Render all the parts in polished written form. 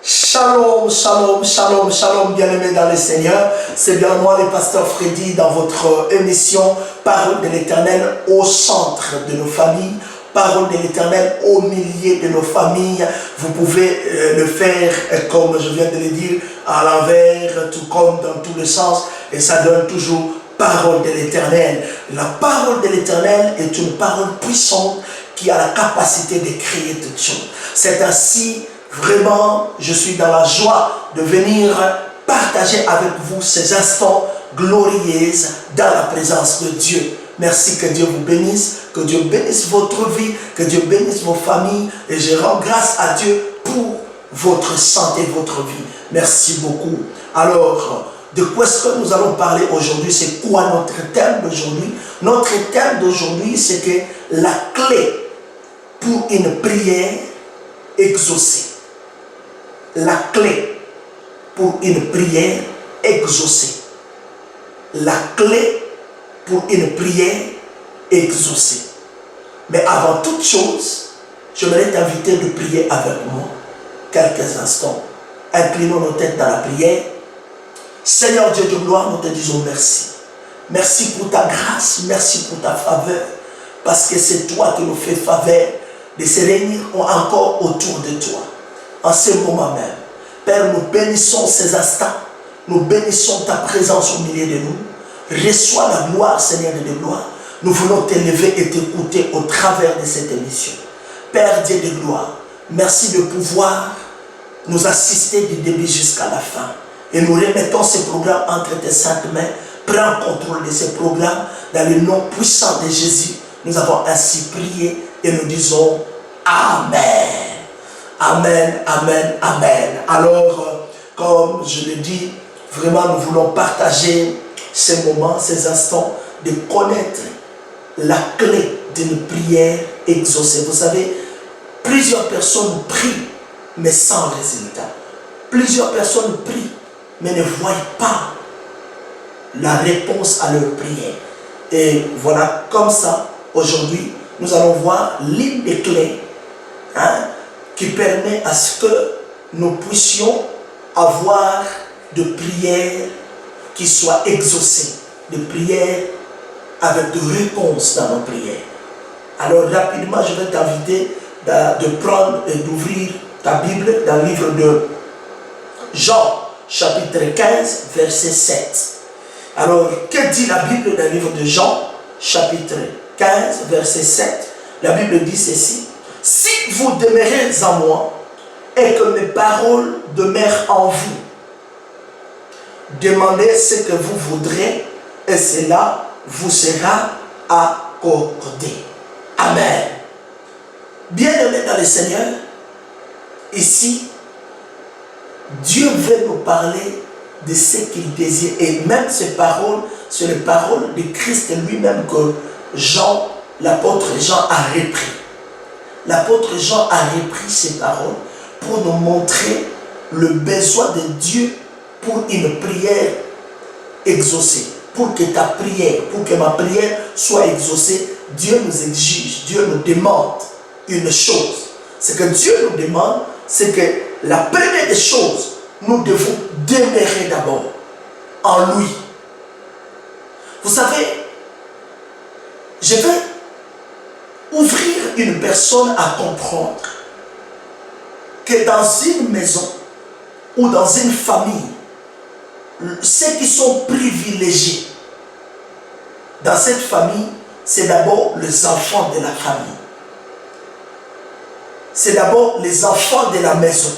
Shalom, shalom, shalom, shalom, bien-aimés dans le Seigneur. C'est bien moi, le pasteur Freddy, dans votre émission Parole de l'Éternel au centre de nos familles. Parole de l'Éternel au milieu de nos familles. Vous pouvez le faire, comme je viens de le dire, à l'envers, tout comme dans tous les sens. Et ça donne toujours Parole de l'Éternel. La parole de l'Éternel est une parole puissante qui a la capacité de créer toutes choses. C'est ainsi, vraiment, je suis dans la joie de venir partager avec vous ces instants glorieux dans la présence de Dieu. Merci, que Dieu vous bénisse, que Dieu bénisse votre vie, que Dieu bénisse vos familles. Et je rends grâce à Dieu pour votre santé, votre vie. Merci beaucoup. Alors, de quoi est-ce que nous allons parler aujourd'hui? C'est quoi notre thème d'aujourd'hui? Notre thème d'aujourd'hui, c'est que la clé pour une prière exaucée. La clé pour une prière exaucée. La clé pour une prière exaucée. Mais avant toute chose, j'aimerais t'inviter de prier avec moi quelques instants. Inclinons nos têtes dans la prière. Seigneur Dieu de gloire, nous te disons merci. Merci pour ta grâce, merci pour ta faveur. Parce que c'est toi qui nous fais faveur de se réunir encore autour de toi. En ce moment même, Père, nous bénissons ces instants. Nous bénissons ta présence au milieu de nous. Reçois la gloire, Seigneur de gloire. Nous voulons t'élever et t'écouter au travers de cette émission. Père Dieu de gloire, merci de pouvoir nous assister du début jusqu'à la fin. Et nous remettons ces programmes entre tes saintes mains. Prends contrôle de ces programmes. Dans le nom puissant de Jésus, nous avons ainsi prié et nous disons Amen. Amen, amen, amen. Alors, comme je le dis, vraiment nous voulons partager ces moments, ces instants, de connaître la clé d'une prière exaucée. Vous savez, plusieurs personnes prient, mais sans résultat. Plusieurs personnes prient, mais ne voient pas la réponse à leur prière. Et voilà, comme ça, aujourd'hui, nous allons voir l'une des clés qui permet à ce que nous puissions avoir de prières qui soient exaucées, de prières avec de réponses dans nos prières. Alors rapidement, je vais t'inviter de prendre et d'ouvrir ta Bible dans le livre de Jean, chapitre 15, verset 7. Alors, que dit la Bible dans le livre de Jean, chapitre 15, verset 7? La Bible dit ceci. Si vous demeurez en moi et que mes paroles demeurent en vous, demandez ce que vous voudrez et cela vous sera accordé. Amen. Bien-aimés dans le Seigneur, ici, Dieu veut nous parler de ce qu'il désire. Et même ces paroles, c'est les paroles de Christ lui-même que Jean, l'apôtre Jean a repris. L'apôtre Jean a repris ces paroles pour nous montrer le besoin de Dieu pour une prière exaucée. Pour que ta prière, pour que ma prière soit exaucée, Dieu nous exige, Dieu nous demande une chose. Ce que Dieu nous demande, c'est que la première des choses, nous devons demeurer d'abord en lui. Vous savez, je vais ouvrir une personne à comprendre que dans une maison ou dans une famille, ceux qui sont privilégiés dans cette famille, c'est d'abord les enfants de la famille. C'est d'abord les enfants de la maison.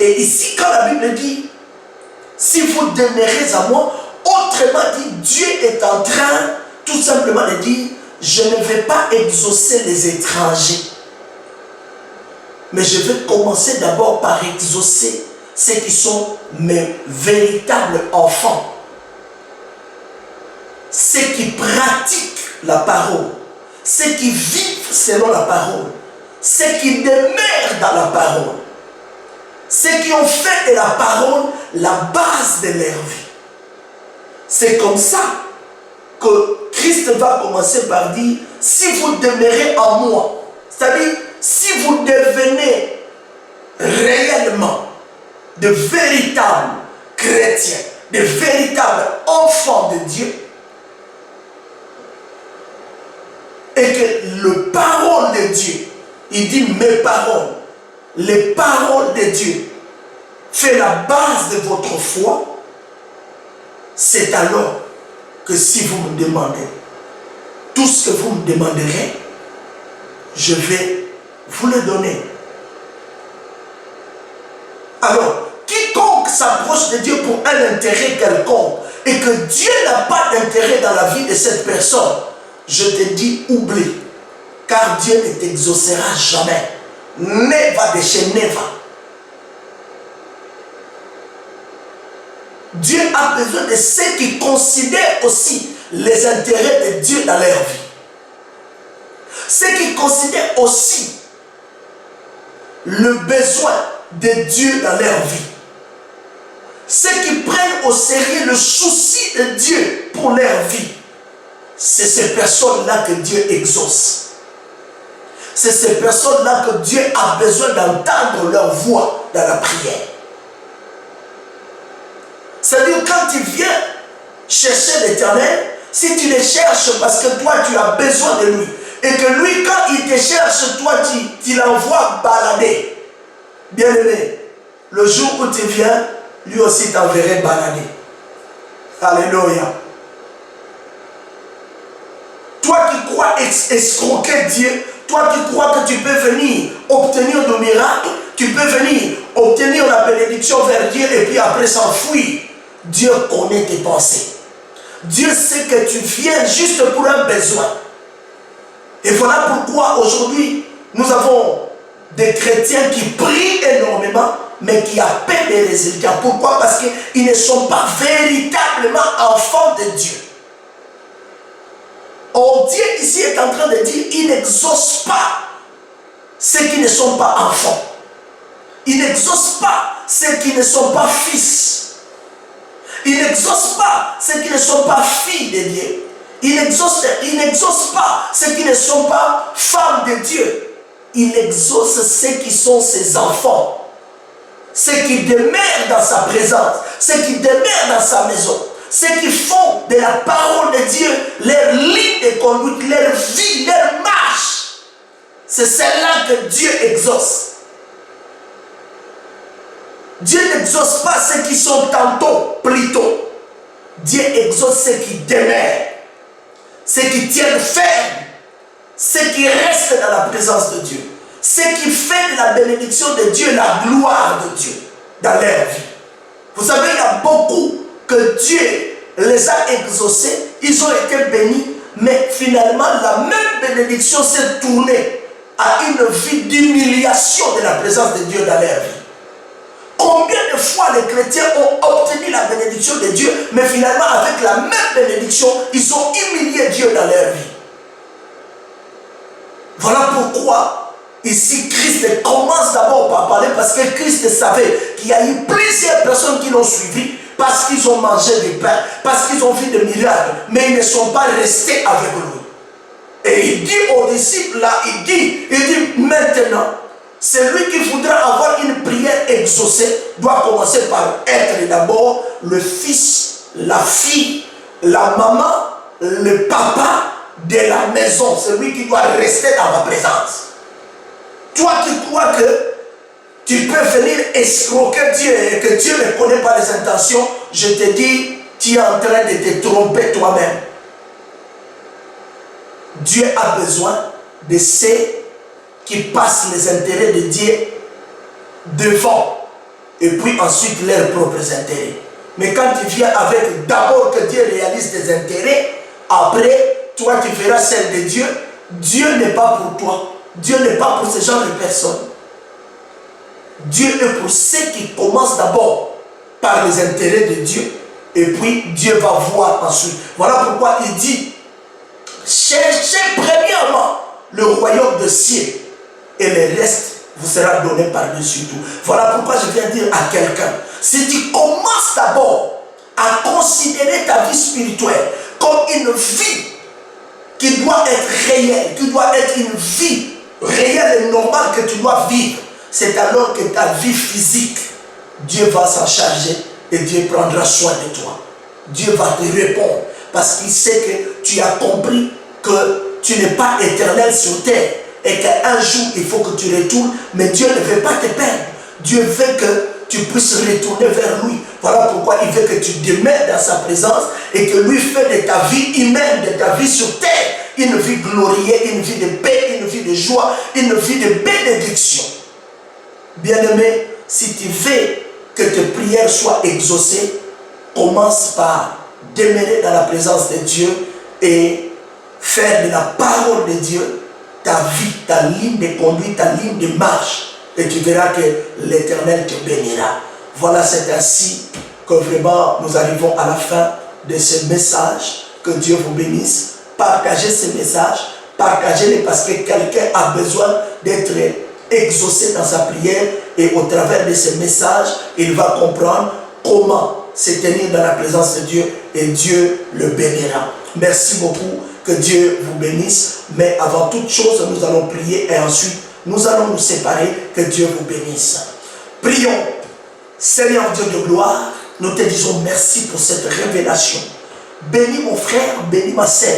Et ici, quand la Bible dit, si vous demeurez à moi, autrement dit, Dieu est en train tout simplement de dire, je ne vais pas exaucer les étrangers. Mais je vais commencer d'abord par exaucer ceux qui sont mes véritables enfants. Ceux qui pratiquent la parole. Ceux qui vivent selon la parole. Ceux qui demeurent dans la parole. Ceux qui ont fait de la parole la base de leur vie. C'est comme ça que Christ va commencer par dire, si vous demeurez en moi, c'est-à-dire, si vous devenez réellement de véritables chrétiens, de véritables enfants de Dieu, et que le parole de Dieu, il dit mes paroles, les paroles de Dieu fait la base de votre foi, c'est alors que si vous me demandez tout ce que vous me demanderez, je vais vous le donner. Alors, quiconque s'approche de Dieu pour un intérêt quelconque et que Dieu n'a pas d'intérêt dans la vie de cette personne, je te dis oublie, car Dieu ne t'exaucera jamais. Never de chez never. Dieu a besoin de ceux qui considèrent aussi les intérêts de Dieu dans leur vie. Ceux qui considèrent aussi le besoin de Dieu dans leur vie. Ceux qui prennent au sérieux le souci de Dieu pour leur vie. C'est ces personnes-là que Dieu exauce. C'est ces personnes-là que Dieu a besoin d'entendre leur voix dans la prière. C'est-à-dire quand tu viens chercher l'Éternel, si tu le cherches parce que toi tu as besoin de lui, et que lui quand il te cherche, toi tu l'envoies balader. Bien-aimé, le jour où tu viens, lui aussi t'enverrait balader. Alléluia. Toi qui crois escroquer Dieu, toi qui crois que tu peux venir obtenir de miracles, tu peux venir obtenir la bénédiction vers Dieu et puis après s'enfuir. Dieu connaît tes pensées. Dieu sait que tu viens juste pour un besoin. Et voilà pourquoi aujourd'hui, nous avons des chrétiens qui prient énormément, mais qui appellent des résultats. Pourquoi? Parce qu'ils ne sont pas véritablement enfants de Dieu. Or, Dieu ici est en train de dire, il n'exauce pas ceux qui ne sont pas enfants. Il n'exauce pas ceux qui ne sont pas fils. Il n'exauce pas ceux qui ne sont pas filles de Dieu. Il n'exauce pas ceux qui ne sont pas femmes de Dieu. Il exauce ceux qui sont ses enfants. Ceux qui demeurent dans sa présence. Ceux qui demeurent dans sa maison. Ceux qui font de la parole de Dieu leur ligne de conduite, leur vie, leur marche. C'est celle-là que Dieu exauce. Dieu n'exauce pas ceux qui sont tantôt, plutôt. Dieu exauce ceux qui demeurent, ceux qui tiennent ferme, ceux qui restent dans la présence de Dieu, ceux qui font de la bénédiction de Dieu la gloire de Dieu dans leur vie. Vous savez, il y a beaucoup que Dieu les a exaucés, ils ont été bénis, mais finalement la même bénédiction s'est tournée à une vie d'humiliation de la présence de Dieu dans leur vie. Combien de fois les chrétiens ont obtenu la bénédiction de Dieu, mais finalement avec la même bénédiction, ils ont humilié Dieu dans leur vie. Voilà pourquoi ici Christ commence d'abord par parler, parce que Christ savait qu'il y a eu plusieurs personnes qui l'ont suivi, parce qu'ils ont mangé du pain, parce qu'ils ont vu des miracles, mais ils ne sont pas restés avec lui. Et il dit aux disciples là, il dit maintenant, celui qui voudra avoir une prière exaucée doit commencer par être d'abord le fils, la fille, la maman, le papa de la maison, celui qui doit rester dans ma présence. Toi qui crois que tu peux venir escroquer Dieu et que Dieu ne connaît pas les intentions, je te dis, tu es en train de te tromper toi-même. Dieu a besoin de ceux qui passent les intérêts de Dieu devant et puis ensuite leurs propres intérêts. Mais quand tu viens avec d'abord que Dieu réalise tes intérêts, après toi tu feras celle de Dieu, Dieu n'est pas pour toi. Dieu n'est pas pour ce genre de personnes. Dieu est pour ceux qui commencent d'abord par les intérêts de Dieu et puis Dieu va voir ensuite. Voilà pourquoi il dit, cherchez premièrement le royaume de ciel et le reste vous sera donné par-dessus tout. Voilà pourquoi je viens dire à quelqu'un, si tu commences d'abord à considérer ta vie spirituelle comme une vie qui doit être réelle, qui doit être une vie réelle et normale que tu dois vivre, c'est alors que ta vie physique, Dieu va s'en charger et Dieu prendra soin de toi. Dieu va te répondre parce qu'il sait que tu as compris que tu n'es pas éternel sur terre et qu'un jour il faut que tu retournes, mais Dieu ne veut pas te perdre. Dieu veut que tu puisses retourner vers lui. Voilà pourquoi il veut que tu demeures dans sa présence et que lui fait de ta vie humaine, de ta vie sur terre, une vie glorieux, une vie de paix, une vie de joie, une vie de bénédiction. Bien-aimé, si tu veux que tes prières soient exaucées, commence par demeurer dans la présence de Dieu et faire de la parole de Dieu ta vie, ta ligne de conduite, ta ligne de marche. Et tu verras que l'Éternel te bénira. Voilà, c'est ainsi que vraiment nous arrivons à la fin de ce message. Que Dieu vous bénisse. Partagez ce message, partagez-le parce que quelqu'un a besoin d'être exaucé dans sa prière et au travers de ce message, il va comprendre comment se tenir dans la présence de Dieu et Dieu le bénira. Merci beaucoup, que Dieu vous bénisse. Mais avant toute chose, nous allons prier et ensuite nous allons nous séparer. Que Dieu vous bénisse. Prions. Seigneur Dieu de gloire, nous te disons merci pour cette révélation. Bénis mon frère, bénis ma sœur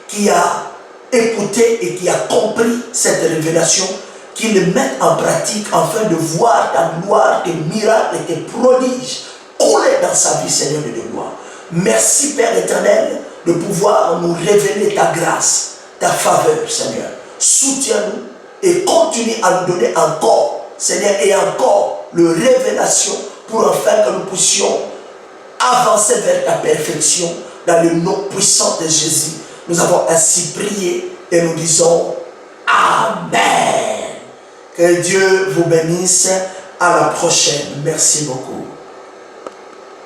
qui a écouté et qui a compris cette révélation, qu'il le mette en pratique afin de voir ta gloire, tes miracles et tes prodiges couler dans sa vie, Seigneur de gloire. Merci Père éternel de pouvoir nous révéler ta grâce, ta faveur, Seigneur. Soutiens-nous et continue à nous donner encore, Seigneur, et encore le révélation pour enfin que nous puissions avancer vers ta perfection dans le nom puissant de Jésus. Nous avons ainsi prié et nous disons Amen. Que Dieu vous bénisse. À la prochaine. Merci beaucoup.